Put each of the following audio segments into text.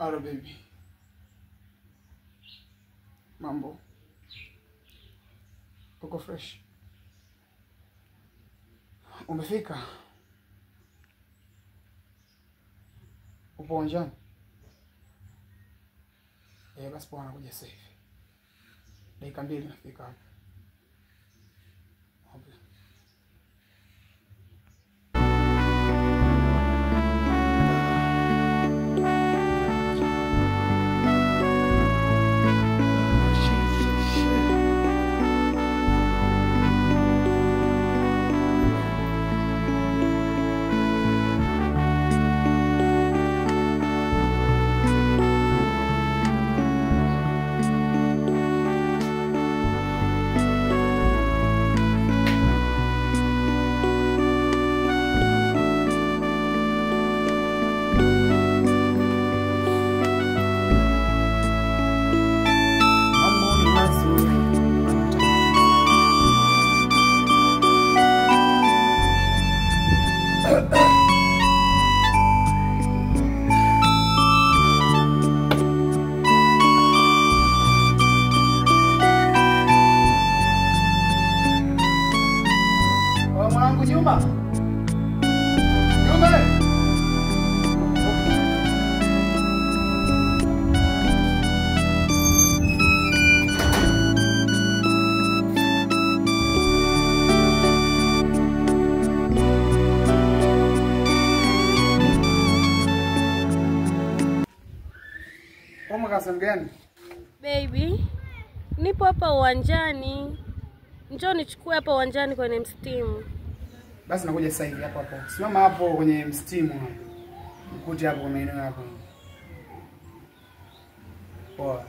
Hello baby. Mambo. Uko fresh? Umefika? Upo uwanjani? Basi poa nakuja sasa hivi. Dakika 2 nafika hapo. Okay. Juma. Kama kasem gani? Baby, nipo hapa uwanjani. Njoo nichukue hapa uwanjani kwenye mstimu. Basi nakuja sasa hivi hapo hapo. Simama hapo kwenye mstimu hapo. Ukute hapo maeneo yako. Poa.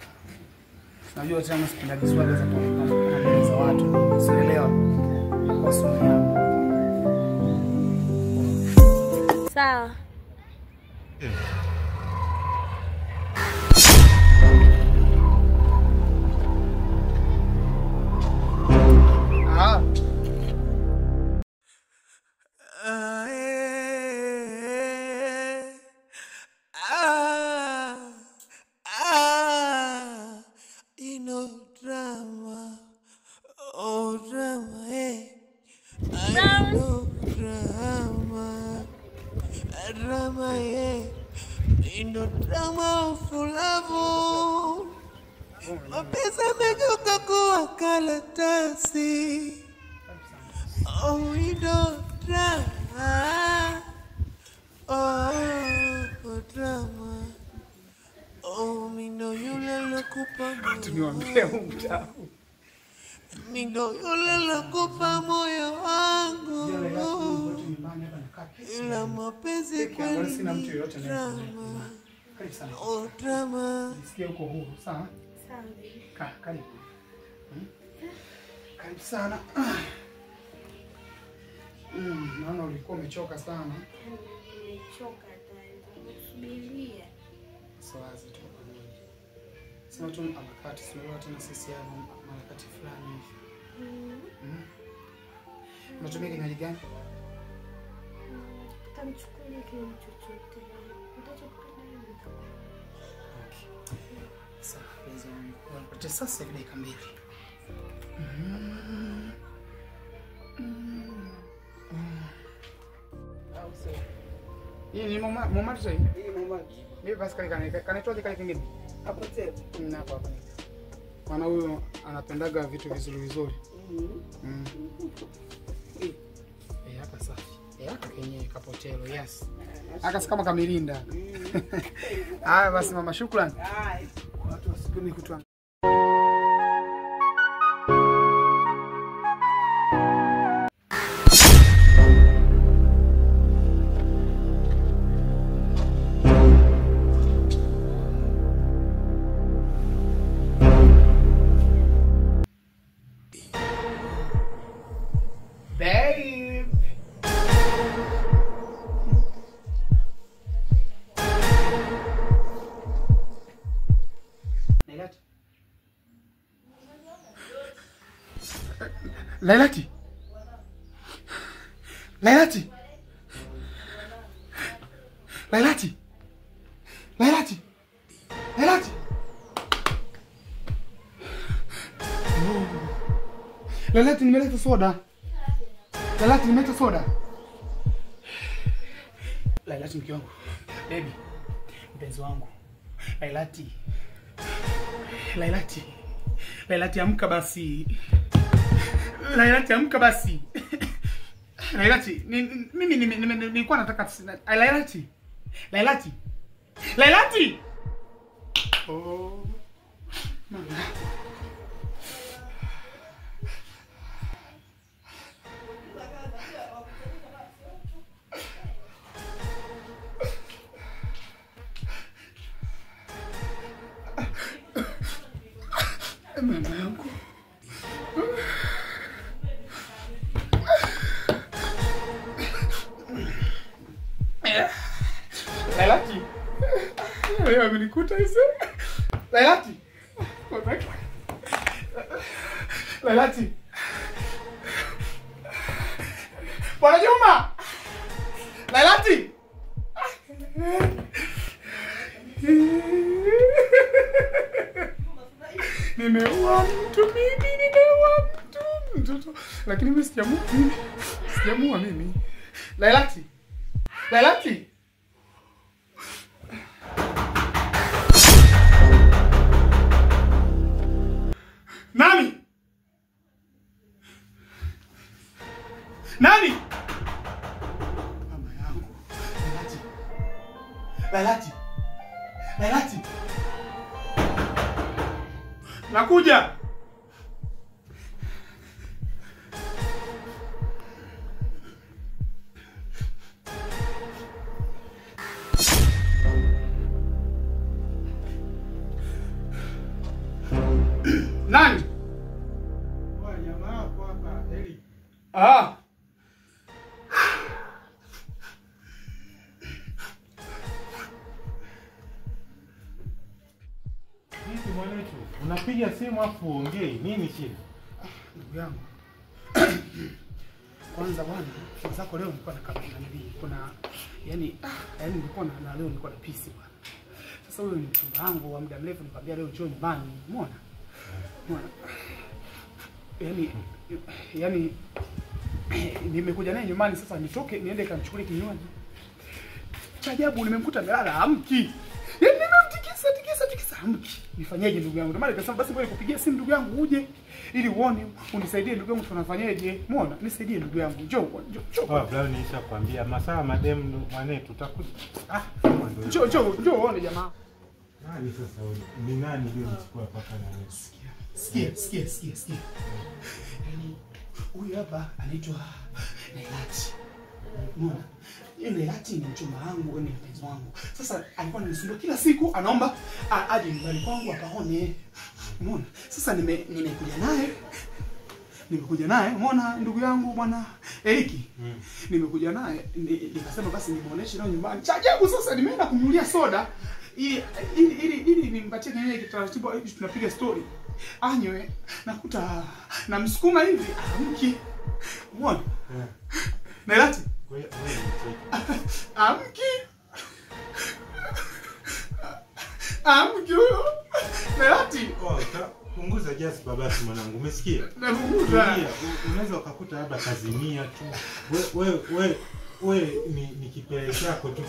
Najua tena sikunda kiswali za kuonekana za watu. Sielewa. Kwa sababu. Sawa. Drama fulavu mapesa mejoka kuwa karatasi. Oh, drama. Oh, drama. Oh, mindo yule lokupa Tuniambie mtamu. Mindo yule lokupa moyo wangu. Ila mapenzi kweli sina mtu yoyote drama. Karibu sana. Oh, drama. Nisikie uko huru, sawa? Sawa. Karibu. Karibu sana. Naona ulikuwa umechoka sana. Nimechoka tayari. Subiria. Sawazi tu. Sema tu amakati, sio tena sisi hapo amakati fulani hivi. Unatumia kinywaji gani? Tamchukulia kitu chochote. Utachokupenda wewe. Okay. Sawa, hizo ni sasa hivi dakika 2. Hii ni mama sasa. Hii mama. Mimi basi kanitoaje kale kingine? Hapo tena. Na hapo. Maana huyo anapendaga vitu vizuri vizuri. Hapa safi. Hapa kenyewe kapotelo, yes. Akasi kama kamilinda. Haya basi mama, shukrani. Watu wasipime kutoa. Babe. Lailati. Lailati. Lailati. Lailati. Lailati, nimeleta soda. Lailati, nimeleta soda. Lailati, mke wangu. Baby. Mpenzi wangu. Lailati. Lailati. Lailati, amka basi. Lailati, amka basi. Lailati, mimi nilikuwa nataka Lailati. Lailati. Lailati. Oh. Mama. Mama yangu. Lailati. Wewe umenikuta hizo? Lailati. Lailati. Bwana Juma. Lailati. Nimeua mtu mimi, nimeua mtu. Lakini mimi sijamuua mimi. Lailati. Lailati. Nani? Nani? Mama yangu. Lailati. Lailati. Lailati. Nakuja. Nani? Kwa jamaa wako hapa, Eli. Vipi mwanetu? Unapiga simu afu uongei. Nini shida? Ndugu yangu. Kwanza bwana, mwenzako leo nilikuwa na kabla hivi. Kuna yani nilikuwa na leo nilikuwa na peace bwana. Sasa huyo ni mchumba wangu wa muda mrefu, nikamwambia leo njoo nyumbani. Umeona? Umeona? Yani nimekuja naye nyumbani sasa nitoke niende kamchukulie kinywaji. Cha ajabu nimemkuta amelala amki. Yaani nimemtikisa amki. Nifanyeje ndugu yangu? Ndio maana nikasema basi ngoja nikupigie simu ndugu yangu uje ili uone unisaidie ndugu yangu tunafanyaje. Umeona? Nisaidie ndugu yangu. Njoo. Bwana nishakwambia masaa madem mwanetu utakuja. Njoo uone jamaa. Nani sasa wewe? Ni nani ndio mchukua paka na wewe? Sikia. Yaani huyu hapa anaitwa Lailati. Umeona? Lailati ni mchumba wangu, ni mpenzi wangu. Sasa alikuwa ananisumbua kila siku, anaomba aje nyumbani kwangu akaone. Umeona? Sasa nimekuja naye, umeona ndugu yangu bwana Eriki. Nimekuja naye, nikasema basi nimuoneshe leo nyumbani. Cha ajabu sasa nimeenda kumnunulia soda ili nimpatie kenyewe kitaratibu hivi tunapiga story. Anywe nakuta namsukuma hivi amki. Umeona? Lailati. Amki huyo. Lailati. Punguza just babasi mwanangu. Umesikia? Napunguza. Unaweza ukakuta labda kazimia tu. Wewe ni kipele chako tu.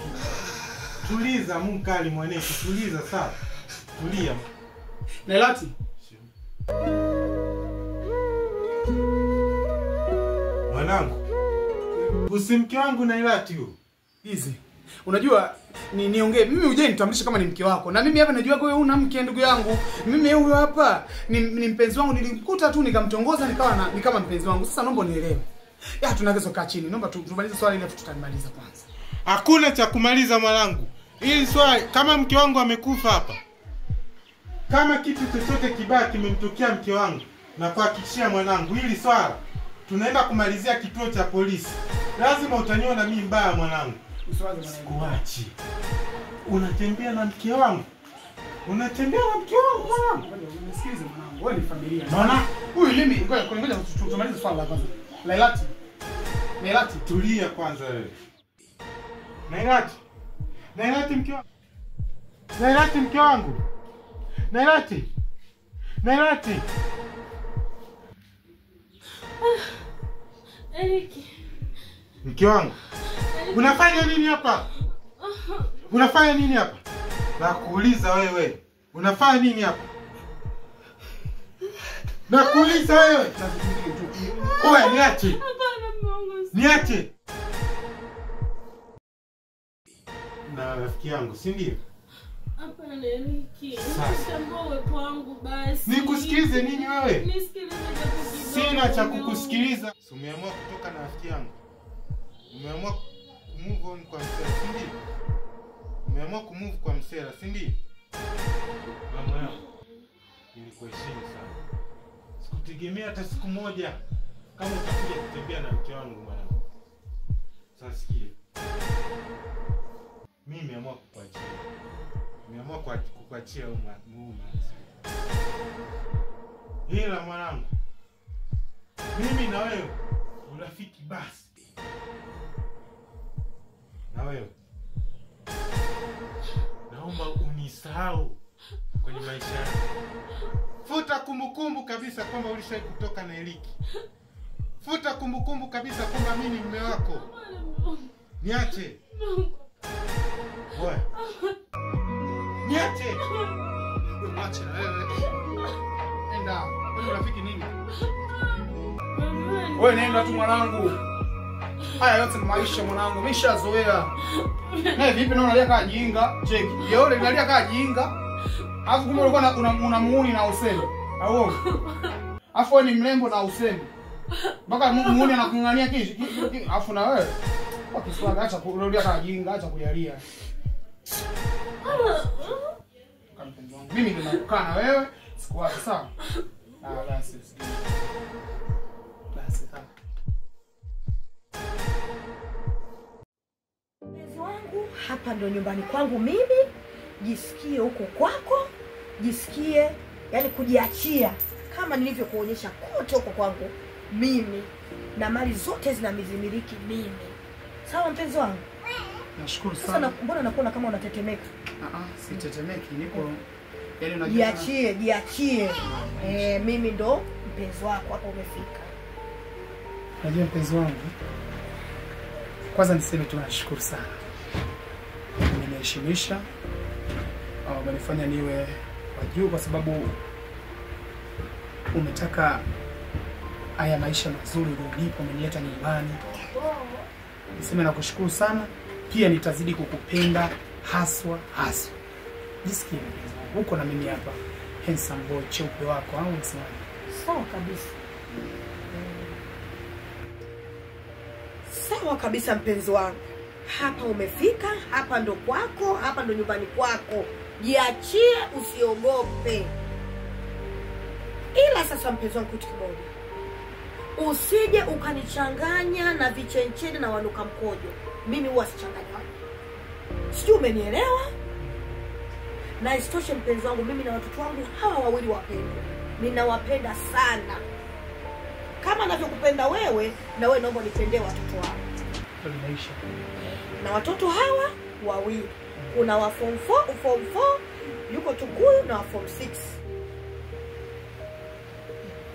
Tuliza mkali mwanetu, tuliza sawa. Tulia. Lailati. Mwanangu. Usimke wangu na Lailati huyo. Hizi. Unajua niongee mimi uje nitambulishe kama ni mke wako. Na mimi hapa najua wewe una mke ndugu yangu. Mimi huyo hapa ni mpenzi wangu, nilimkuta tu nikamtongoza nikawa ni kama mpenzi wangu. Sasa naomba unielewe. Tunaweza kaa chini. Naomba tumalize swali ile tutamaliza kwanza. Hakuna cha kumaliza mwanangu. Hili swali kama mke wangu amekufa hapa. Kama kitu chochote kibaya kimemtokea mke wangu na kuhakikishia mwanangu hili swala tunaenda kumalizia kituo cha polisi. Lazima utaniona mimi mbaya mwanangu. Usiwaze mwanangu. Sikuachi. Unatembea na mke wangu. Unatembea na mke wangu mwanangu. Unisikilize mwanangu. Wewe ni familia. Mwana, huyu mimi ngoja tumalize swala la kwanza. Lailati, tulia kwanza wewe. Lailati mke wangu. Lailati mke wangu. Lailati. Eriki. Mke wangu. Unafanya nini hapa? Unafanya nini hapa? Nakuuliza wewe. Unafanya nini hapa? Nakuuliza wewe. Oya, niache. Hapana Mungu. Niache. Na rafiki yangu, si ndio? Hapana Eriki. Sasa. Tambua uwepo wangu basi. Nikusikilize nini wewe? Nisikilize japo kidogo. Sina cha kukusikiliza. Umeamua kutoka na rafiki yangu. Umeamua kumove on kwa msela, si ndio? Umeamua kumove kwa msela, si ndio? Mama yangu, nilikuheshimu sana. Sikutegemea hata siku moja kama utakuja kutembea na mke wangu mwanangu. Sasa sikia. Mimi nimeamua kukuachia. Nimeamua kukuachia mume. Ila mwanangu, mimi na wewe urafiki basi. Na wewe naomba unisahau kwenye maisha yako. Futa kumbukumbu kabisa kwamba ulishawahi kutoka na Eriki. Futa kumbukumbu kabisa kwamba mimi ni mume wako. Niache. Wewe. Niache. Niache na wewe. Nenda. Wewe rafiki nini? Wewe nenda tu mwanangu. Haya yote ni maisha mwanangu. Nimeshazoea. Na vipi na unalia kama jinga? Cheki. Yule unalia kama jinga. Alafu kumbe ulikuwa unamuuni na usemi. Au? Alafu wewe ni mrembo na usemi. Mpaka muuni anakung'ang'ania kishi. Alafu na wewe. Kwa Kiswahili acha kurudia kama jinga, acha kujalia. Mimi ndio nakukaa na wewe, sikuacha sawa? Basi. Basi sawa. Mpenzi wangu, hapa ndo nyumbani kwangu mimi. Jisikie huko kwako, jisikie yani kujiachia kama nilivyokuonyesha kote huko kwangu mimi, na mali zote zinamizimiliki mimi. Sawa mpenzi wangu? Nashukuru Sasa sana. mbona nakuona kama unatetemeka? Sitetemeki, niko yani unajua. Jiachie. Mimi ndo mpenzi wako hapa umefika. Unajua mpenzi wangu, kwanza niseme tu nashukuru sana. Umeniheshimisha, umenifanya niwe wa juu kwa sababu umetaka haya maisha mazuri ulionipa, umenileta nyumbani. Niseme nakushukuru sana, pia nitazidi kukupenda haswa. Jisikie mpenzi wangu, uko na mimi hapa. Handsome boy cheupe wako au msemaji? Sawa kabisa. Sawa kabisa mpenzi wangu. Hapa umefika, hapa ndo kwako, hapa ndo nyumbani kwako. Jiachie, usiogope. Ila sasa mpenzi wangu, kitu kimoja. Usije ukanichanganya na vichencheni na wanuka mkojo. Mimi huwa sichanganywa. Sijui umenielewa? Na isitoshe mpenzi wangu, mimi na watoto wangu hawa wawili wapendwa. Ninawapenda sana. Kama ninavyokupenda wewe, na wewe naomba nipendee watoto wangu. Maisha. Na watoto hawa wawili. Kuna wa form 4, yuko Tukuyu, na wa form 6.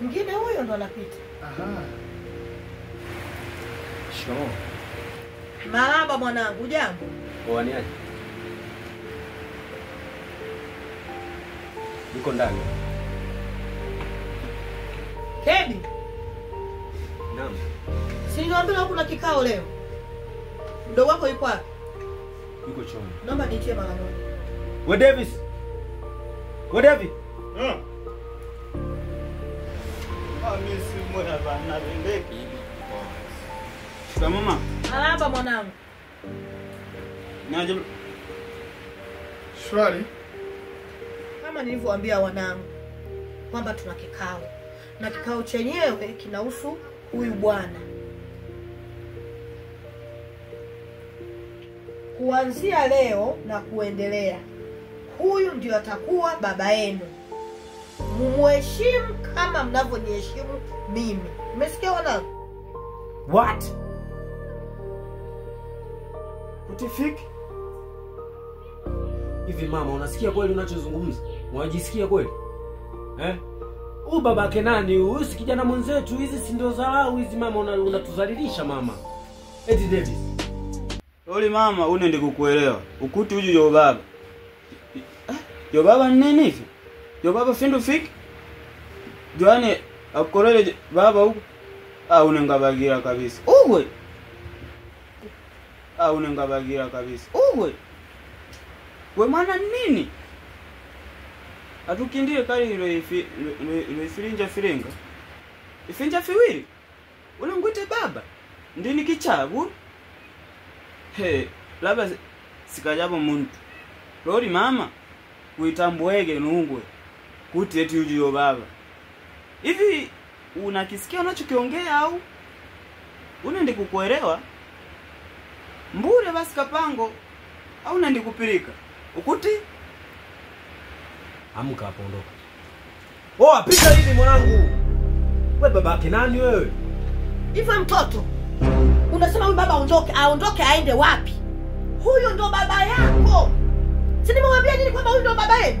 Mwingine huyo ndo anapita. Aha. Shikamoo. Marahaba mwanangu, jambo. Waniaje? Niko ndani. Kebi, Naam. si niwaambia kuna kikao leo. Mdogo wako yuko wapi? Yuko chooni. Naomba niitie mara moja. We Davis. We Davis. Mimi mwana bana bendeki. Shika mama. Marahaba mwanangu. Naje Shwari. Kama nilivyowaambia wanangu kwamba tuna kikao. Na kikao chenyewe kinahusu huyu bwana. Kuanzia leo na kuendelea, huyu ndio atakuwa baba yenu. Mumheshimu kama mnavyoniheshimu mimi. Umesikia wanangu? What? Utifiki? Hivi mama, unasikia kweli unachozungumza? Unajisikia kweli? Huyu babake nani huyu? Si kijana mwenzetu, hizi si ndo dharau hizi mama, unatuzalilisha mama. Eti Davis. Oli mama unende kukuelewa. Ukuti uju yo baba. Yo baba nini hivi? Yo baba findu fiki? Joani akorele baba huko. Unengabagira kabisa. Uwe. Unengabagira kabisa. Uwe. We mwana nini? Atukindire kali ile filinja firenga. Ifinja fiwili. Ule ngwite baba. Ndini kichabu. Labda sikajabo muntu. Lori mama uitambwege nungwe. Kuti eti uji yo baba. Hivi unakisikia unachokiongea au unaende kukuelewa? Mbure basi kapango au unaende kupirika? Ukuti amka hapo, ondoka. Apita hivi mwanangu. Wewe babake nani wewe? Hivi mtoto unasema huyu baba aondoke aende wapi? Huyu ndo baba yako. Si nimemwambia nini kwamba huyu ndo baba yenu?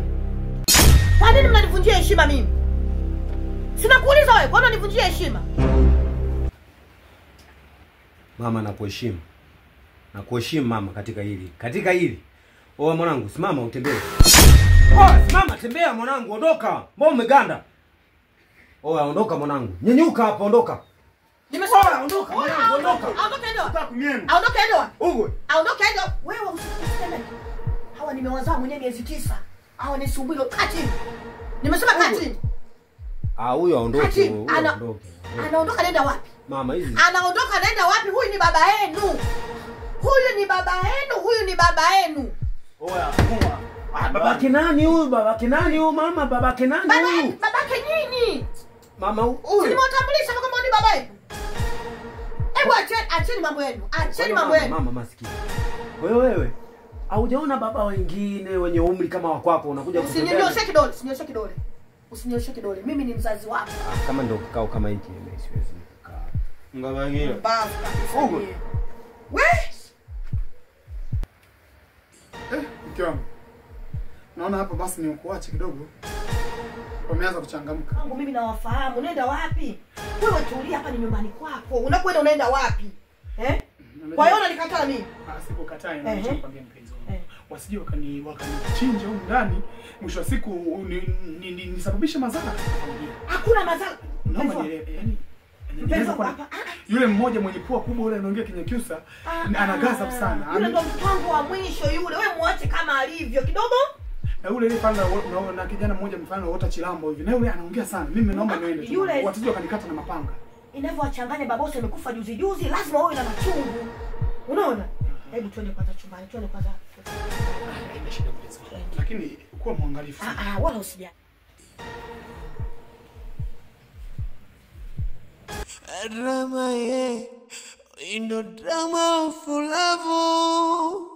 Kwa nini mnanivunjia heshima mimi? Sina kuuliza wewe, kwa nini unanivunjia heshima? Mama nakuheshimu. Nakuheshimu mama katika hili. Katika hili. Mwanangu, simama utembee. Simama tembea mwanangu, ondoka. Mbona umeganda? Ondoka mwanangu. Nyenyuka hapo, ondoka. Nimesema ondoka mwanangu, ondoka. Aondoke endo. Takumieni. Aondoke endo. Ugwe. Aondoke endo. Wewe usiseme. Hawa nimewazaa mwenyewe miezi 9. Hawa ni sumbilo kati. Nimesema kati. Huyo aondoke. Anaondoka nenda wapi? Mama hizi. Anaondoka naenda wapi? Huyu ni baba yenu. Huyu ni baba yenu, huyu ni baba yenu. Babake nani huyu? Babake nani huyu mama? Babake nani huyu? Babake nini? Mama huyu. Usimtambulisha kama ni baba yenu. Hebu acheni mambo yenu. Acheni mambo yenu. Mama maskini. Wewe haujaona baba wengine wenye umri kama wako unakuja kutembea? Usininyoshe kidole. Mimi ni mzazi wako. Kama ndio kikao kama hiki mimi siwezi kukaa. Ngabagira. Wewe. Mke wangu. Naona hapa basi ni ukuache kidogo. Umeanza kuchangamka. Wangu mimi nawafahamu. Unaenda wapi? Wewe tulia, hapa ni nyumbani kwako. Unakwenda unaenda wapi? Kwa hiyo unanikataa mimi? Sikukataa, ninachokwambia mpenzi wangu. Wasije wakanichinja huko ndani, mwisho wa siku nisababishe madhara. Hakuna madhara. Naomba yani yule mmoja mwenye pua kubwa yule anaongea Kinyakyusa anagaza sana. Yule ndo mpango wa mwisho yule. Wewe muache kama alivyo kidogo. Na yule ile panga na kijana mmoja mfano wote Chilambo hivi. Na yule anaongea sana. Mimi naomba niende. Wasije wakanikata na mapanga. Inavyoachanganya babosi amekufa juzi lazima wewe na machungu. Unaona? Hebu twende kwanza chumbani, twende kwanza. Lakini kuwa mwangalifu. Wala usijali. Drama ino drama fulavu,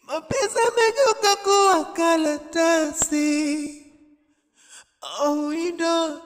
mapenzi yamegeuka kuwa karatasi. Ino